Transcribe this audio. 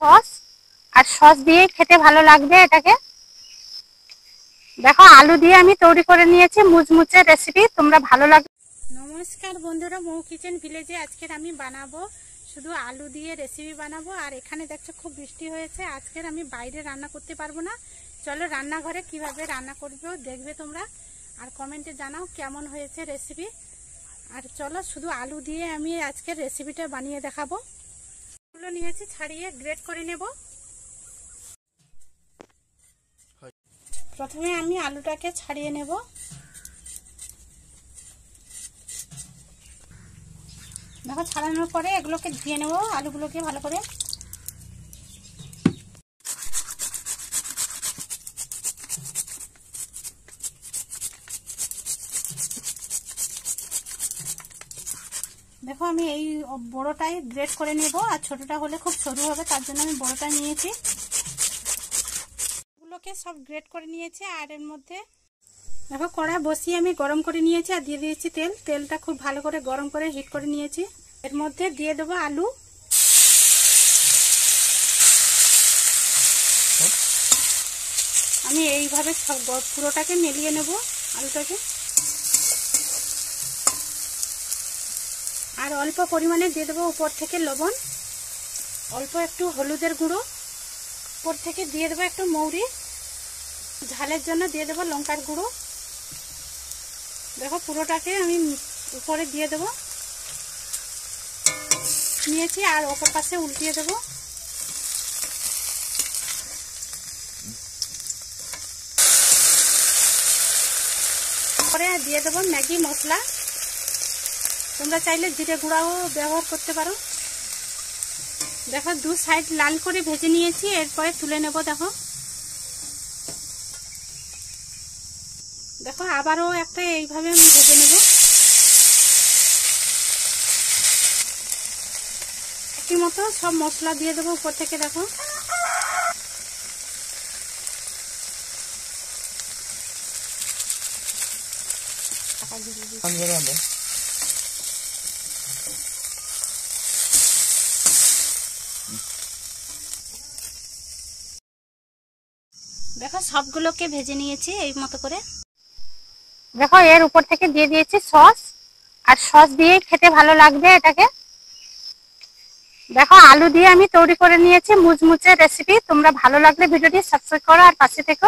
Sauce, আর sauce দিয়ে খেতে ভালো লাগবে এটাকে। দেখো আলু দিয়ে আমি তৈরি করে নিয়েছি মুচমুচে রেসিপি, তোমরা ভালো লাগবে। নমস্কার বন্ধুরা, মৌ কিচেন ভিলেজে আজকের আমি বানাবো শুধু আলু দিয়ে রেসিপি বানাবো। আর এখানে দেখছো খুব বৃষ্টি হয়েছে, আজকের আমি বাইরে রান্না করতে পারবো না। চলো রান্নাঘরে কিভাবে রান্না করবো দেখবে তোমরা, আর কমেন্টে জানাও কেমন হয়েছে রেসিপি। আর চলো শুধু আলু দিয়ে আমি আজকের রেসিপিটা বানিয়ে দেখাবো। এগুলো নিয়েছি, ছাড়িয়ে গ্রেট করে নেব। প্রথমে আমি আলুটাকে ছাড়িয়ে নেব। দেখো ছাড়ানোর পরে এগুলোকে ধুয়ে নেব, আলুগুলোকে ভালো করে। দেখো আমি এই বড়টাই গ্রেট করে নেব, আর ছোটটা হলে খুব সরু হবে, তার জন্য আমি বড়টা নিয়েছি। এগুলোকে সব গ্রেট করে নিয়েছি। আর এর মধ্যে দেখো কড়াই বসিয়ে আমি গরম করে নিয়েছি, আর দিয়ে দিয়েছি তেল। তেলটা খুব ভালো করে গরম করে হিট করে নিয়েছি। এর মধ্যে দিয়ে দেবো আলু। আমি এইভাবে সব পুরোটাকে মিলিয়ে নেব আলুটাকে। আর অল্প পরিমাণে দিয়ে দেবো উপর থেকে লবণ, অল্প একটু হলুদের গুঁড়ো, উপর থেকে দিয়ে দেবো একটু মৌরি, ঝালের জন্য দিয়ে দেবো লঙ্কার গুঁড়ো। দেখো পুরোটাকে আমি উপরে দিয়ে দেবো নিয়েছি, আর অপর পাশে উল্টিয়ে দেবো। পরে দিয়ে দেবো ম্যাগি মশলা, তোমরা চাইলে জিরে গুঁড়াও ব্যবহার করতে পারো। দেখো দু সাইড লাল করে ভেজে নিয়েছি, এরপরে তুলে নেব। দেখো দেখো আবারও একটা এইভাবে আমি ভেজে নেব। একই মতো সব মশলা দিয়ে দেবো উপর থেকে। দেখো দেখো সবগুলোকে ভেজে নিয়েছি এই মতো করে। দেখো এর উপর থেকে দিয়ে দিয়েছি সস, আর সস দিয়ে খেতে ভালো লাগবে এটাকে। দেখো আলু দিয়ে আমি তৈরি করে নিয়েছি মুচমুচে রেসিপি। তোমরা ভালো লাগলে ভিডিওটি সাবস্ক্রাইব করো আর পাশে থেকো।